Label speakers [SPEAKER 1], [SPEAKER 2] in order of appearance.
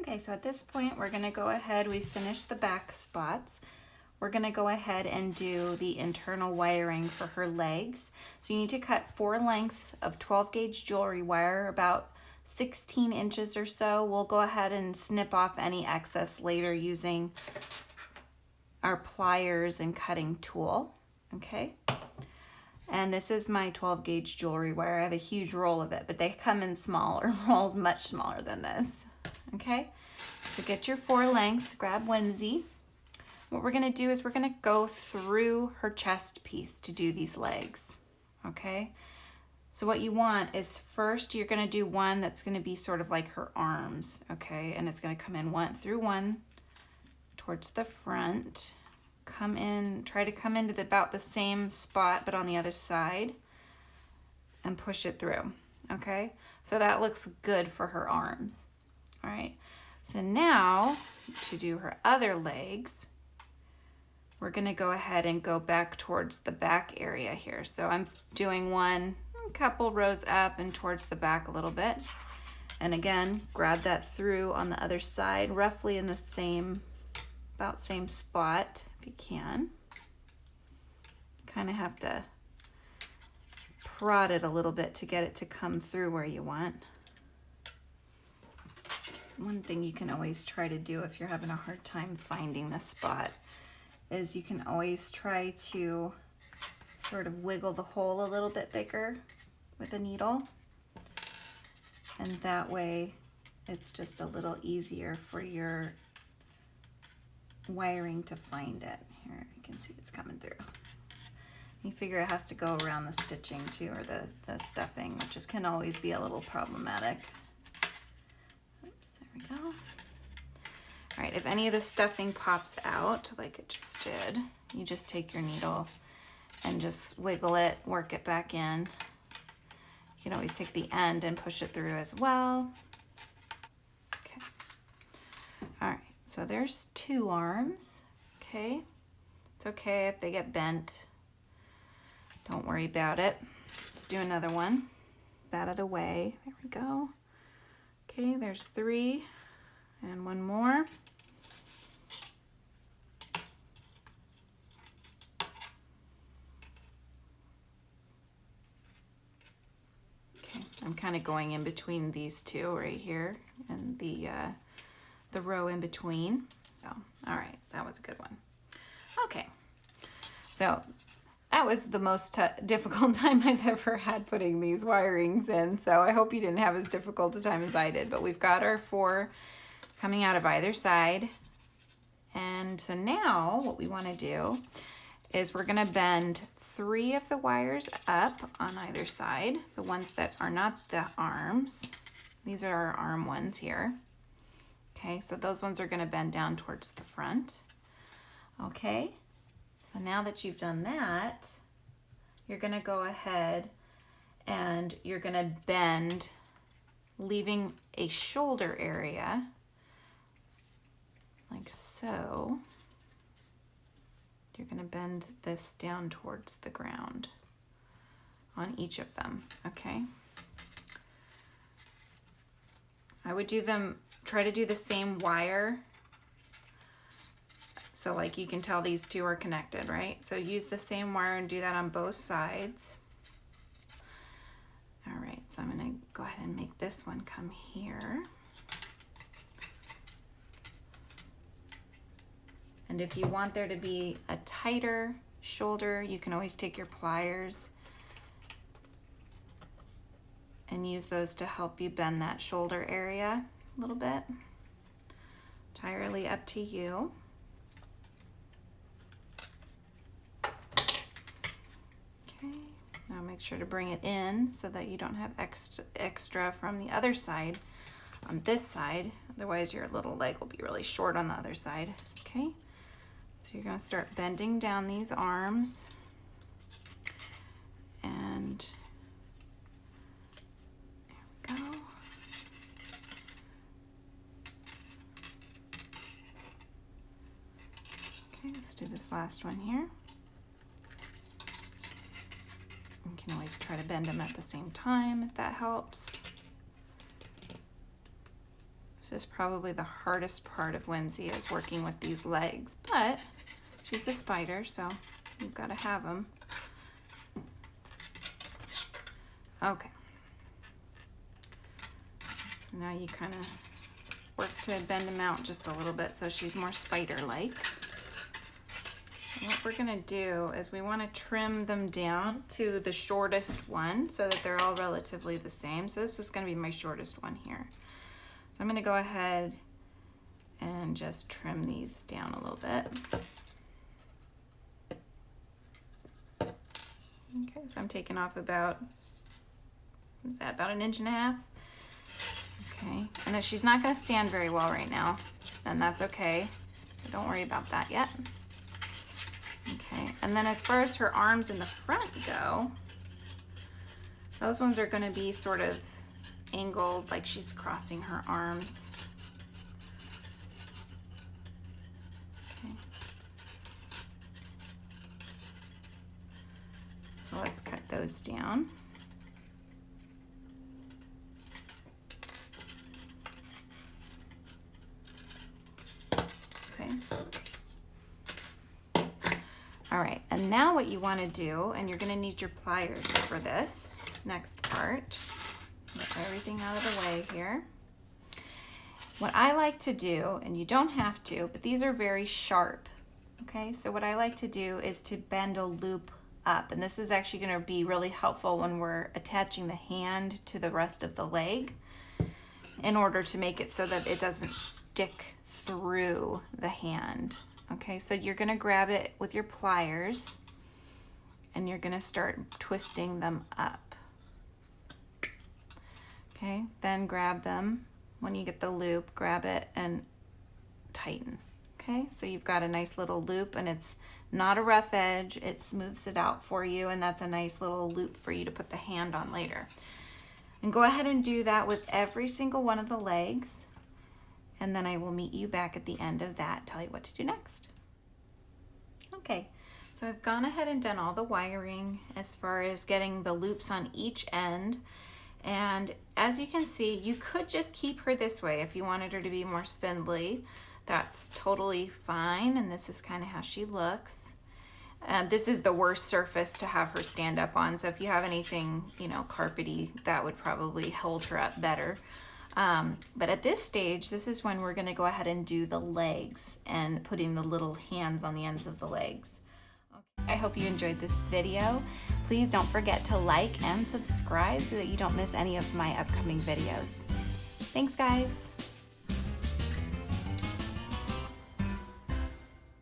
[SPEAKER 1] Okay, so at this point we're gonna go ahead, we finished the back spots. We're gonna go ahead and do the internal wiring for her legs. So you need to cut 4 lengths of 12 gauge jewelry wire, about 16 inches or so. We'll go ahead and snip off any excess later using our pliers and cutting tool, okay? And this is my 12 gauge jewelry wire. I have a huge roll of it, but they come in smaller rolls, much smaller than this, okay? So get your 4 lengths, grab Whimsy. What we're gonna do is we're gonna go through her chest piece to do these legs, okay? So what you want is first you're gonna do one that's gonna be sort of like her arms, okay? And it's gonna come in through one towards the front, come in, try to come into about the same spot but on the other side and push it through, okay? So that looks good for her arms, all right? So now to do her other legs, we're gonna go ahead and go back towards the back area here. So I'm doing one, a couple rows up and towards the back a little bit. And again, grab that through on the other side, roughly in the same, about same spot if you can. Kind of have to prod it a little bit to get it to come through where you want. One thing you can always try to do if you're having a hard time finding the spot is you can always try to sort of wiggle the hole a little bit bigger with a needle. And that way it's just a little easier for your wiring to find it. Here, you can see it's coming through. You figure it has to go around the stitching too, or the stuffing, which can always be a little problematic. Oops, there we go. All right, if any of the stuffing pops out, like it just did, you just take your needle and just wiggle it, work it back in. You can always take the end and push it through as well. Okay. All right, so there's 2 arms, okay? It's okay if they get bent. Don't worry about it. Let's do another one. Out of the way, there we go. Okay, there's 3 and one more. Okay, I'm kind of going in between these 2 right here and the row in between. Oh, all right, that was a good one. Okay, so that was the most difficult time I've ever had putting these wirings in, so I hope you didn't have as difficult a time as I did, but we've got our 4 coming out of either side. And so now what we want to do is we're going to bend 3 of the wires up on either side, the ones that are not the arms. These are our arm ones here. Okay, so those ones are going to bend down towards the front. Okay, so now that you've done that, you're going to go ahead and you're going to bend, leaving a shoulder area like so. You're going to bend this down towards the ground on each of them, okay? I would do them, try to do the same wire. So like you can tell these 2 are connected, right? So use the same wire and do that on both sides. All right, so I'm going to go ahead and make this one come here. And if you want there to be a tighter shoulder, you can always take your pliers and use those to help you bend that shoulder area a little bit. Entirely up to you. Okay, now make sure to bring it in so that you don't have extra from the other side on this side. Otherwise your little leg will be really short on the other side. Okay, so you're going to start bending down these arms and there we go. Okay, let's do this last one here. You can always try to bend them at the same time if that helps. This is probably the hardest part of Whimsy, is working with these legs, but she's a spider, so you've got to have them. Okay. So now you kind of work to bend them out just a little bit so she's more spider-like. What we're gonna do is we want to trim them down to the shortest one so that they're all relatively the same. So this is gonna be my shortest one here. So I'm gonna go ahead and just trim these down a little bit. Okay, so I'm taking off about, is that about 1.5 inches? Okay, and if she's not gonna stand very well right now, then that's okay. So don't worry about that yet. Okay, and then as far as her arms in the front go, those ones are gonna be sort of angled like she's crossing her arms. Okay. So let's cut those down. Okay. All right, and now what you want to do, and you're going to need your pliers for this next part. Get everything out of the way here. What I like to do, and you don't have to, but these are very sharp. Okay, so what I like to do is to bend a loop up, and this is actually going to be really helpful when we're attaching the hand to the rest of the leg, in order to make it so that it doesn't stick through the hand. Okay, so you're gonna grab it with your pliers and you're gonna start twisting them up. Okay, then grab them. When you get the loop, grab it and tighten. Okay, so you've got a nice little loop, and it's not a rough edge, it smooths it out for you, and that's a nice little loop for you to put the hand on later. And go ahead and do that with every single one of the legs. And then I will meet you back at the end of that, tell you what to do next. Okay, so I've gone ahead and done all the wiring as far as getting the loops on each end. And as you can see, you could just keep her this way if you wanted her to be more spindly. That's totally fine, and this is kind of how she looks. This is the worst surface to have her stand up on, so if you have anything, you know, carpety, that would probably hold her up better. But at this stage, this is when we're going to go ahead and do the legs and putting the little hands on the ends of the legs. Okay. I hope you enjoyed this video. Please don't forget to like and subscribe so that you don't miss any of my upcoming videos. Thanks, guys.